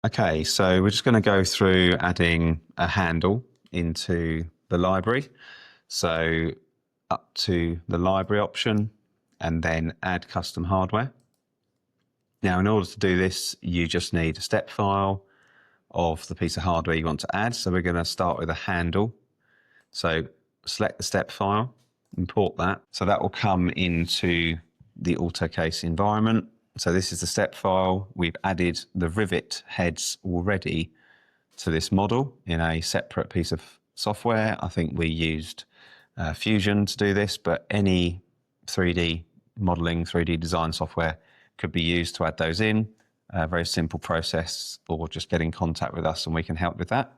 Okay, so we're just going to go through adding a handle into the library. So up to the library option and then add custom hardware. Now, in order to do this, you just need a step file of the piece of hardware you want to add. So we're going to start with a handle. So select the step file, import that. So that will come into the Autocase environment. So this is the step file. We've added the rivet heads already to this model in a separate piece of software. I think we used Fusion to do this, but any 3D modeling, 3D design software could be used to add those in. A very simple process, or just get in contact with us and we can help with that.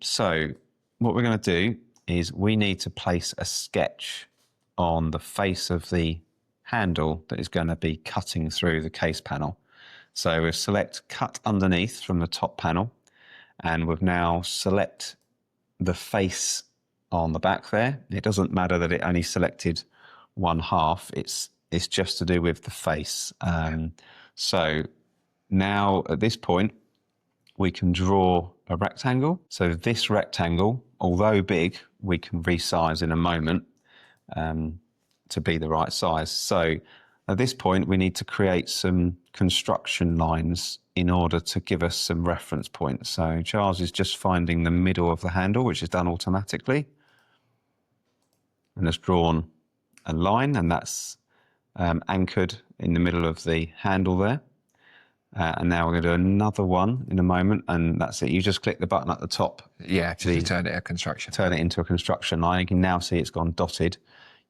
So what we're going to do is we need to place a sketch on the face of the handle that is going to be cutting through the case panel. So we'll select cut underneath from the top panel, and we've now select the face on the back there. It doesn't matter that it only selected one half, it's just to do with the face. So now at this point, we can draw a rectangle. So this rectangle, although big, we can resize in a moment to be the right size. So at this point, we need to create some construction lines in order to give us some reference points. So Charles is just finding the middle of the handle, which is done automatically, and has drawn a line, and that's anchored in the middle of the handle there. And now we're going to do another one in a moment, and that's it. You just click the button at the top. Yeah, to turn it a construction. Turn it into a construction line. You can now see it's gone dotted.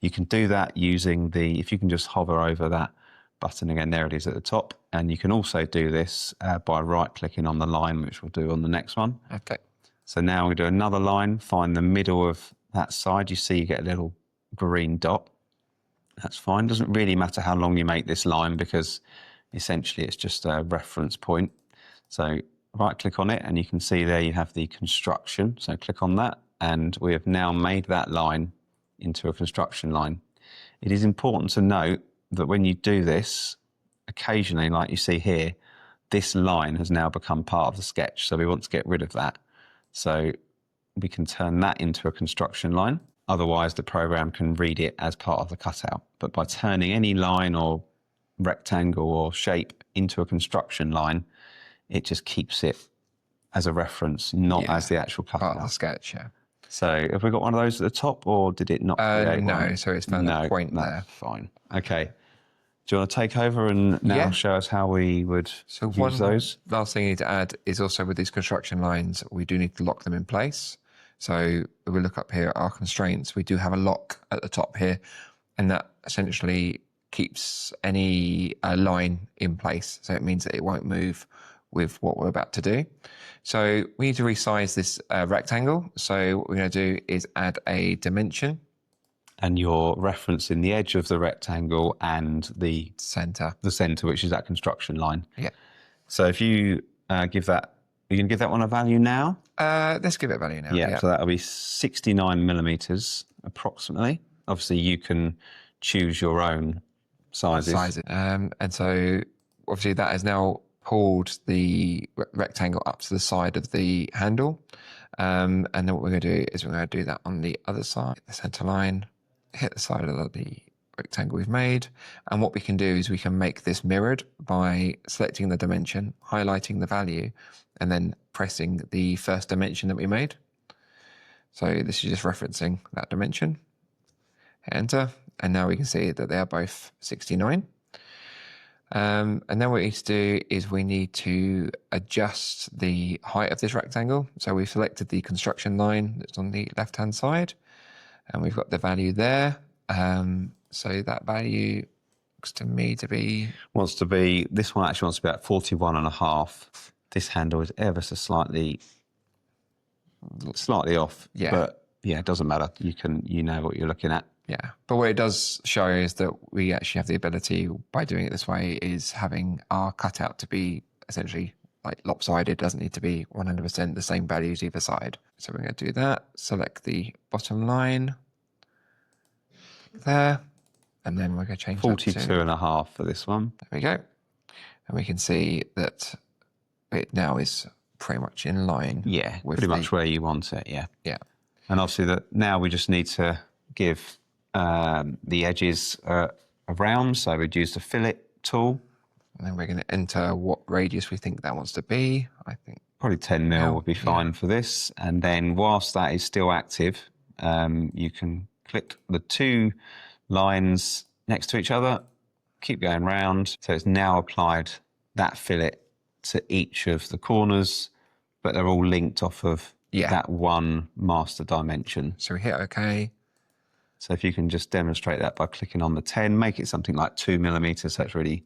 You can do that using if you can just hover over that button again, there it is at the top. And you can also do this by right-clicking on the line, which we'll do on the next one. Okay. So now we do another line, find the middle of that side. You see you get a little green dot. That's fine. Doesn't really matter how long you make this line because essentially it's just a reference point. So right click on it and you can see there you have the construction. So click on that and we have now made that line into a construction line. It is important to note that when you do this, occasionally, like you see here, this line has now become part of the sketch. So we want to get rid of that. So we can turn that into a construction line. Otherwise, the program can read it as part of the cutout. But by turning any line or rectangle or shape into a construction line, it just keeps it as a reference, not as the actual cutout. Part of the sketch, yeah. So have we got one of those at the top, or did it not create no, one? so it's found that point there. Fine. Okay. Do you want to take over and now show us how we would use those? Last thing you need to add is also with these construction lines, we do need to lock them in place. So if we look up here at our constraints, we do have a lock at the top here, and that essentially keeps any line in place. So it means that it won't move with what we're about to do. So we need to resize this rectangle. So what we're going to do is add a dimension. And you're referencing the edge of the rectangle and the center, which is that construction line. Yeah. So if you give that, are you going to give that one a value now? Let's give it a value now. Yeah. So that'll be 69 millimeters approximately. Obviously, you can choose your own sizes. And so obviously that has now pulled the rectangle up to the side of the handle. And then what we're going to do is we're going to do that on the other side, the center line, hit the side of the rectangle we've made. And what we can do is we can make this mirrored by selecting the dimension, highlighting the value, and then pressing the first dimension that we made. So this is just referencing that dimension. Hit enter. And now we can see that they are both 69. And then what we need to do is we need to adjust the height of this rectangle. So we've selected the construction line that's on the left-hand side, and we've got the value there. So that value looks to me to be... This one actually wants to be at 41.5. This handle is ever so slightly off. Yeah. But yeah, it doesn't matter. You know what you're looking at. Yeah, but what it does show is that we actually have the ability, by doing it this way, is having our cutout to be essentially like lopsided. It doesn't need to be 100% the same values either side. So we're going to do that. Select the bottom line there, and then we're going to change 42.5 for this one. There we go. And we can see that it now is pretty much in line. Yeah, with pretty much where you want it. Yeah. Yeah. And obviously that now we just need to give the edges a round. So we'd use the fillet tool. And then we're going to enter what radius we think that wants to be. I think Probably 10 mil would be fine yeah. for this. And then whilst that is still active, you can click the two lines next to each other, keep going round. So it's now applied that fillet to each of the corners, but they're all linked off of that one master dimension. So we hit OK. So if you can just demonstrate that by clicking on the 10, make it something like 2 millimeters. So it's really,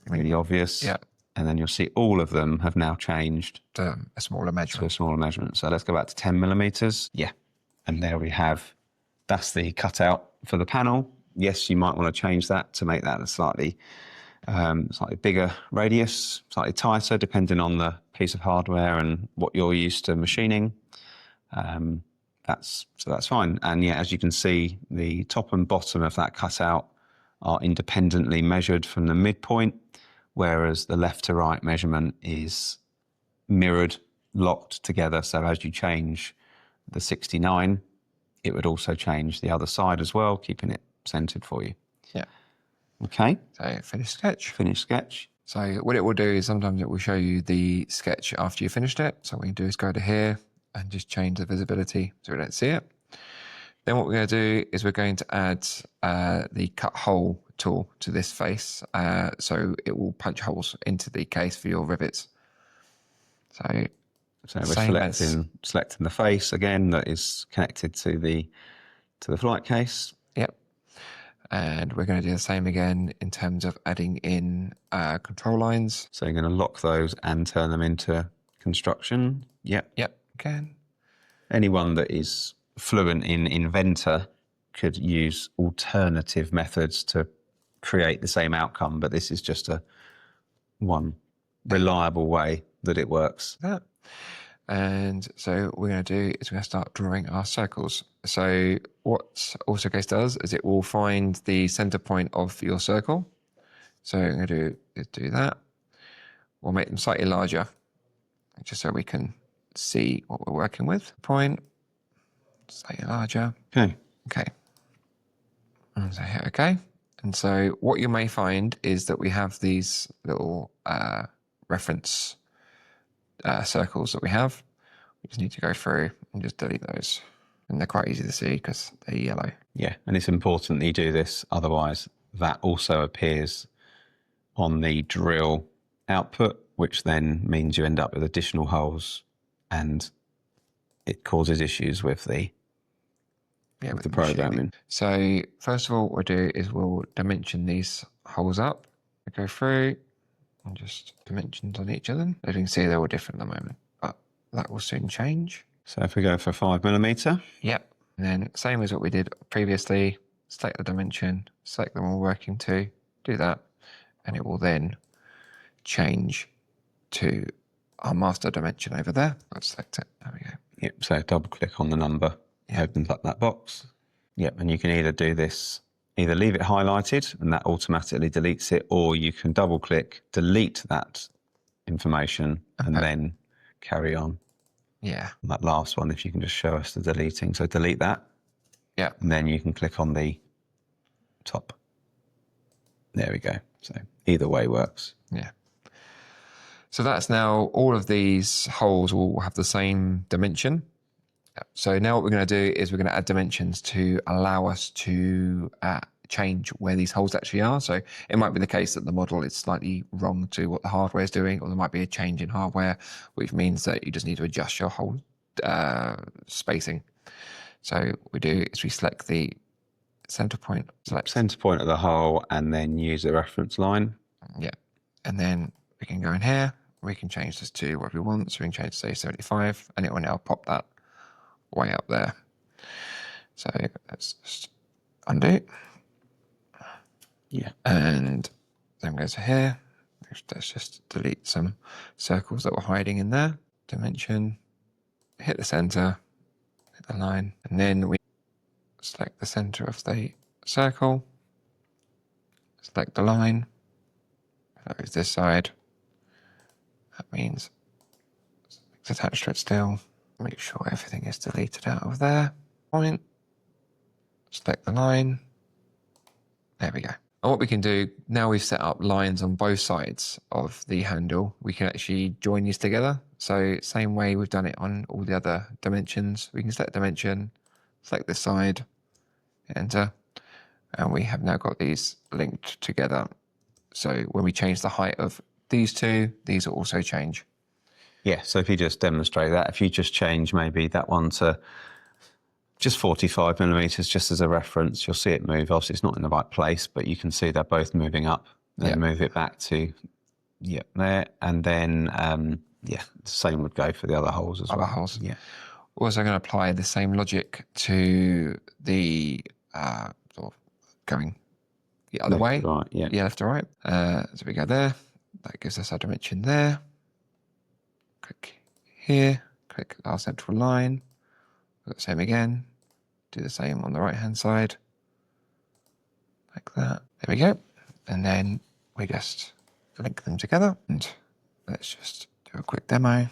really obvious. Yeah. And then you'll see all of them have now changed to a smaller measurement. So let's go back to 10 millimeters. Yeah. And there we have, that's the cutout for the panel. Yes, you might want to change that to make that a slightly bigger radius, slightly tighter, depending on the piece of hardware and what you're used to machining. That's fine. And yeah, as you can see, the top and bottom of that cutout are independently measured from the midpoint, whereas the left to right measurement is mirrored, locked together. So as you change the 69, it would also change the other side as well, keeping it centered for you. Yeah. Okay. So finish sketch. Finish sketch. So what it will do is sometimes it will show you the sketch after you finished it. So what you do is go to here and just change the visibility so we don't see it. Then what we're going to do is we're going to add the cut hole tool to this face. So it will punch holes into the case for your rivets. So we're selecting the face again that is connected to the flight case. Yep. And we're going to do the same again in terms of adding in control lines. So you're going to lock those and turn them into construction. Yep. Yep. Again. Anyone that is fluent in Inventor could use alternative methods to create the same outcome, but this is just one reliable way that it works. That. And so what we're going to do is we're going to start drawing our circles. So what Autocase does is it will find the center point of your circle. So what I'm going to do is do that. We'll make them slightly larger, just so we can see what we're working with. Point, slightly larger. Okay. Okay. And so hit OK. And so what you may find is that we have these little reference circles that we have. We just need to go through and just delete those. And they're quite easy to see because they're yellow. Yeah, and it's important that you do this, otherwise that also appears on the drill output, which then means you end up with additional holes and it causes issues with the programming. So first of all, what we'll do is we'll dimension these holes up. We go through and just dimensions on each of them. As you can see, they're all different at the moment, but that will soon change. So if we go for 5 millimeter. Yep. And then same as what we did previously, select the dimension, select them all working to, do that, and it will then change to our master dimension over there. Let's select it. There we go. Yep. So double click on the number, it opens up that box. Yep. And you can either do this, either leave it highlighted and that automatically deletes it, or you can double click, delete that information, and then carry on. Yeah. And that last one, if you can just show us the deleting. So delete that. Yeah. And then you can click on the top. There we go. So either way works. Yeah. So that's now all of these holes will have the same dimension. So now what we're going to do is we're going to add dimensions to allow us to change where these holes actually are. So it might be the case that the model is slightly wrong to what the hardware is doing, or there might be a change in hardware, which means that you just need to adjust your hole spacing. So what we do is we select the center point. Select center point of the hole and then use a reference line. Yeah. And then we can go in here. We can change this to what we want. So we can change to say 75 and it will now pop that way up there. So let's just undo. Yeah. And then go to here. Let's just delete some circles that were hiding in there. Dimension, hit the center, hit the line, and then we select the center of the circle, select the line, close this side, That means it's attached to it still. Make sure everything is deleted out of there. Point. Select the line. There we go. And what we can do, now we've set up lines on both sides of the handle, we can actually join these together. So same way we've done it on all the other dimensions. We can select dimension, select this side, enter, and we have now got these linked together. So when we change the height of these two, these will also change. Yeah, so if you just demonstrate that, if you just change maybe that one to just 45 millimeters, just as a reference, you'll see it move. Obviously, it's not in the right place, but you can see they're both moving up. Then move it back to, there. And then, the same would go for the other holes as well. Other holes. Yeah. We're also going to apply the same logic to the sort of going the other way. Right, yeah. Left to right. So we go there. That gives us our dimension there. Click here. Click our central line. Do the same again. Do the same on the right hand side. Like that. There we go. And then we just link them together. And let's just do a quick demo.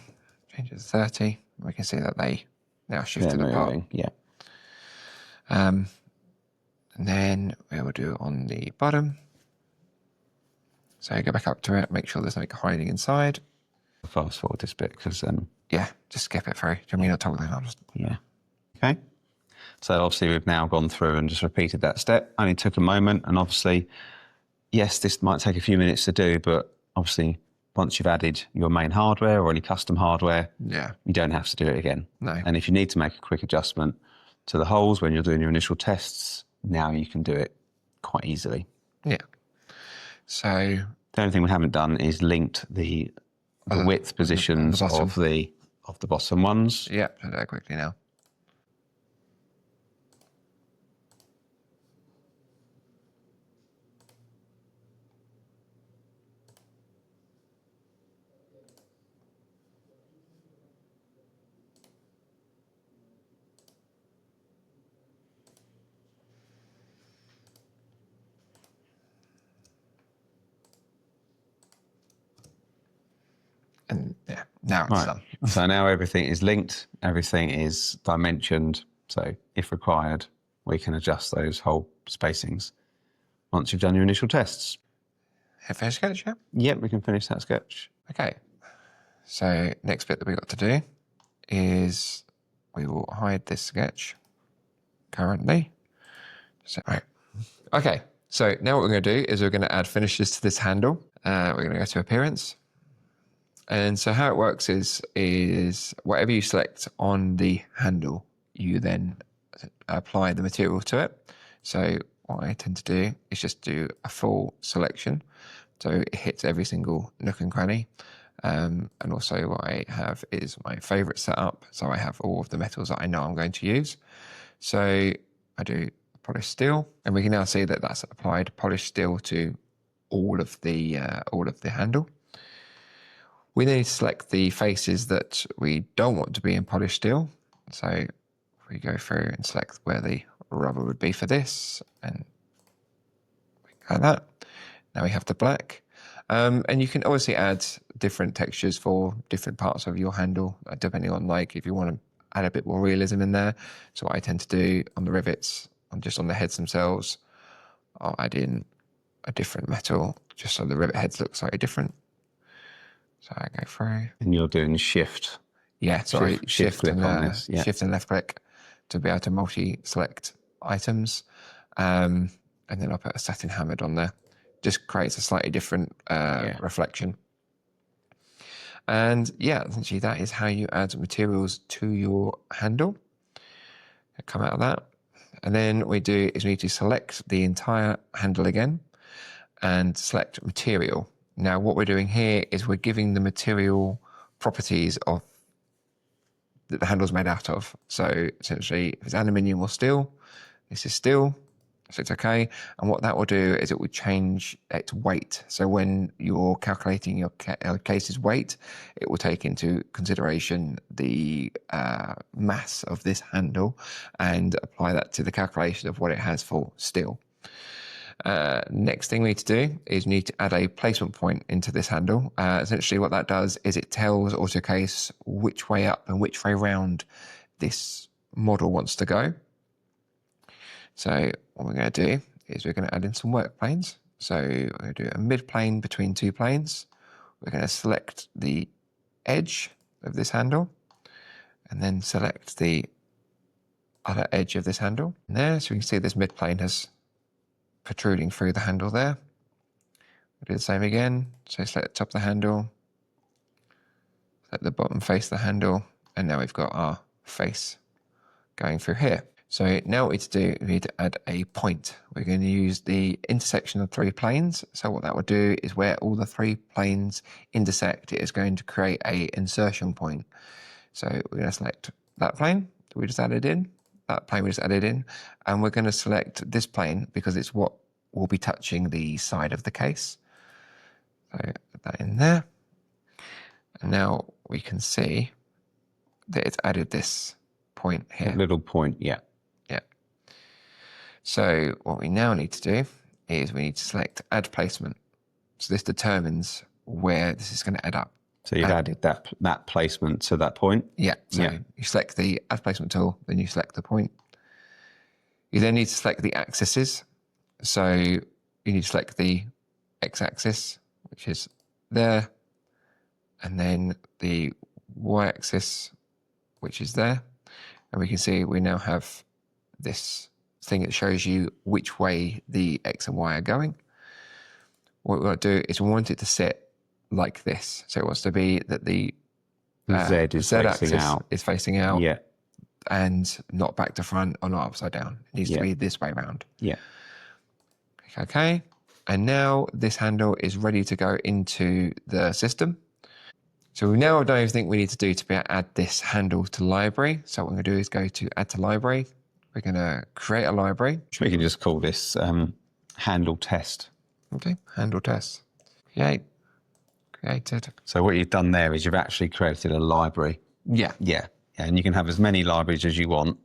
Change it to 30. We can see that they now shifted apart. Yeah. And then we will do it on the bottom. So go back up to it, make sure there's no hiding inside. Fast forward this bit because just skip it through. Do you mean not toggle it? Yeah. Okay. So obviously we've now gone through and just repeated that step. Only took a moment, and obviously, yes, this might take a few minutes to do, but obviously once you've added your main hardware or any custom hardware, you don't have to do it again. No. And if you need to make a quick adjustment to the holes when you're doing your initial tests, now you can do it quite easily. Yeah. So the only thing we haven't done is linked the width positions of the bottom ones. Yeah, do that quickly now. And now it's done. So now everything is linked, everything is dimensioned. So if required, we can adjust those hole spacings once you've done your initial tests. Have finished sketch, yeah? Yep, we can finish that sketch. Okay. So next bit that we've got to do is we will hide this sketch currently. So, right. Okay. So now what we're going to do is we're going to add finishes to this handle. We're going to go to appearance. And so how it works is whatever you select on the handle, you then apply the material to it. So what I tend to do is just do a full selection. So it hits every single nook and cranny. And also what I have is my favorite setup. So I have all of the metals that I know I'm going to use. So I do polished steel, and we can now see that that's applied polished steel to all of the handle. We then select the faces that we don't want to be in polished steel. So we go through and select where the rubber would be for this, and like that. Now we have the black. And you can obviously add different textures for different parts of your handle, depending on like if you want to add a bit more realism in there. So what I tend to do on the rivets, just on the heads themselves, I'll add in a different metal just so the rivet heads look slightly different. So I go through. And you're doing shift. Yeah, sorry, shift click and on this. Yeah. shift and left click to be able to multi-select items. And then I'll put a satin hammered on there. Just creates a slightly different reflection. And yeah, essentially that is how you add materials to your handle. Come out of that. And then what we do is we need to select the entire handle again and select material. Now what we're doing here is we're giving the material properties of that the handle's made out of. So essentially if it's aluminium or steel, this is steel. So it's okay. And what that will do is it will change its weight. So when you're calculating your case's weight, it will take into consideration the mass of this handle and apply that to the calculation of what it has for steel. Next thing we need to do is we need to add a placement point into this handle. Essentially what that does is it tells Autocase which way up and which way round this model wants to go. So what we're going to do is we're going to add in some work planes. So we're going to do a mid plane between two planes. We're going to select the edge of this handle and then select the other edge of this handle. And there, so we can see this mid plane has protruding through the handle there. We'll do the same again. So select the top of the handle, select the bottom face of the handle, and now we've got our face going through here. So now what we need to do, we need to add a point. We're going to use the intersection of three planes. So what that will do is where all the three planes intersect, it is going to create a insertion point. So we're going to select that plane that we just added in, that plane we just added in, and we're going to select this plane because it's what will be touching the side of the case. So put that in there. And now we can see that it's added this point here. A little point, yeah. Yeah. So what we now need to do is we need to select add placement. So this determines where this is going to add up. So you've added that placement to that point? Yeah. So you select the add placement tool, then you select the point. You then need to select the axes. So you need to select the x-axis, which is there, and then the y-axis, which is there. And we can see we now have this thing that shows you which way the X and Y are going. What we want to do is we want it to sit like this. So it wants to be that the Z is facing out. Is facing out. Yeah. And not back to front or not upside down. It needs to be this way around. Yeah. Okay. And now this handle is ready to go into the system. So we now done everything we need to do to be able to add this handle to library. So what we're going to do is go to add to library. We're going to create a library. We can just call this handle test. Okay, handle test. Created. So what you've done there is you've actually created a library. Yeah. Yeah. And you can have as many libraries as you want,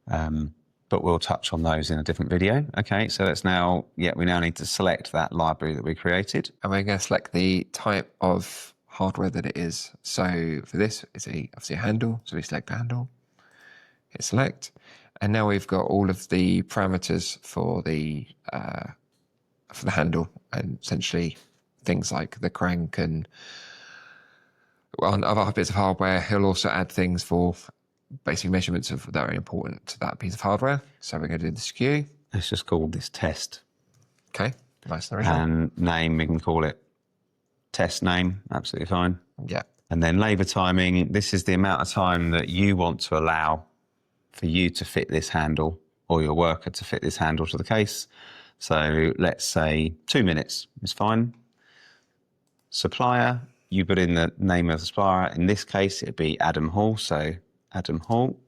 but we'll touch on those in a different video. Okay, so let's now, we now need to select that library that we created. And we're going to select the type of hardware that it is. So for this, it's obviously a handle. So we select the handle, hit select. And now we've got all of the parameters for the handle, and essentially things like the crank and other bits of hardware. He'll also add things for basic measurements that are important to that piece of hardware. So we're going to do the skew. Let's just call this test. Okay, nice and original. And name, we can call it test name, absolutely fine. Yeah. And then labor timing, this is the amount of time that you want to allow for you to fit this handle or your worker to fit this handle to the case. So let's say 2 minutes is fine. Supplier, you put in the name of the supplier. In this case, it'd be Adam Hall. So Adam Hall.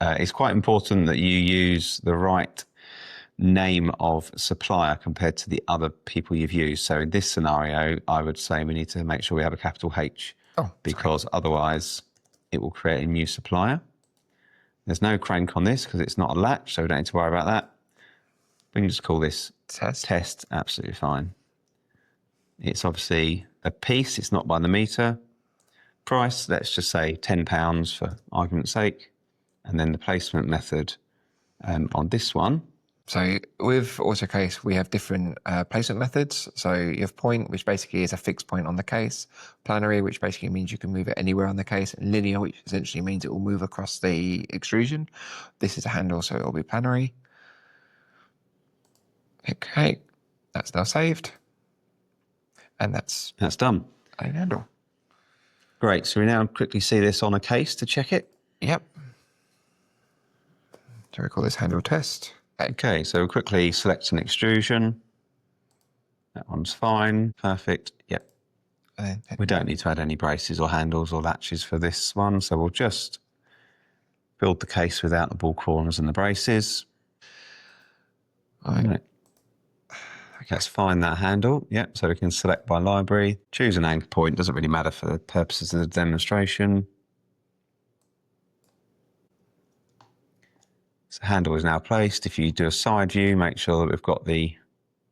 It's quite important that you use the right name of supplier compared to the other people you've used. So in this scenario, I would say we need to make sure we have a capital H, because otherwise it will create a new supplier. There's no crank on this because it's not a latch, so we don't need to worry about that. We can just call this test, absolutely fine. It's obviously a piece, it's not by the meter. Price, let's just say £10 for argument's sake. And then the placement method on this one. So with Autocase, we have different placement methods. So you have point, which basically is a fixed point on the case. Planary, which basically means you can move it anywhere on the case. And linear, which essentially means it will move across the extrusion. This is a handle, so it will be planary. Okay, that's now saved. And that's done. A handle. Great, so we now quickly see this on a case to check it. Yep. So we call this handle test. Okay, so we'll quickly select an extrusion. That one's fine, perfect, yep. We don't need to add any braces or handles or latches for this one, so we'll just build the case without the ball corners and the braces. Right. Let's find that handle, yep, so we can select by library, choose an anchor point, doesn't really matter for the purposes of the demonstration. So the handle is now placed. If you do a side view, make sure that we've got the,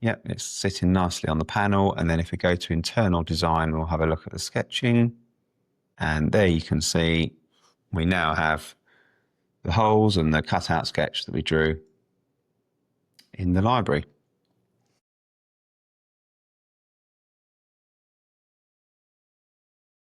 yep, it's sitting nicely on the panel. And then if we go to internal design, we'll have a look at the sketching. And there you can see we now have the holes and the cutout sketch that we drew in the library.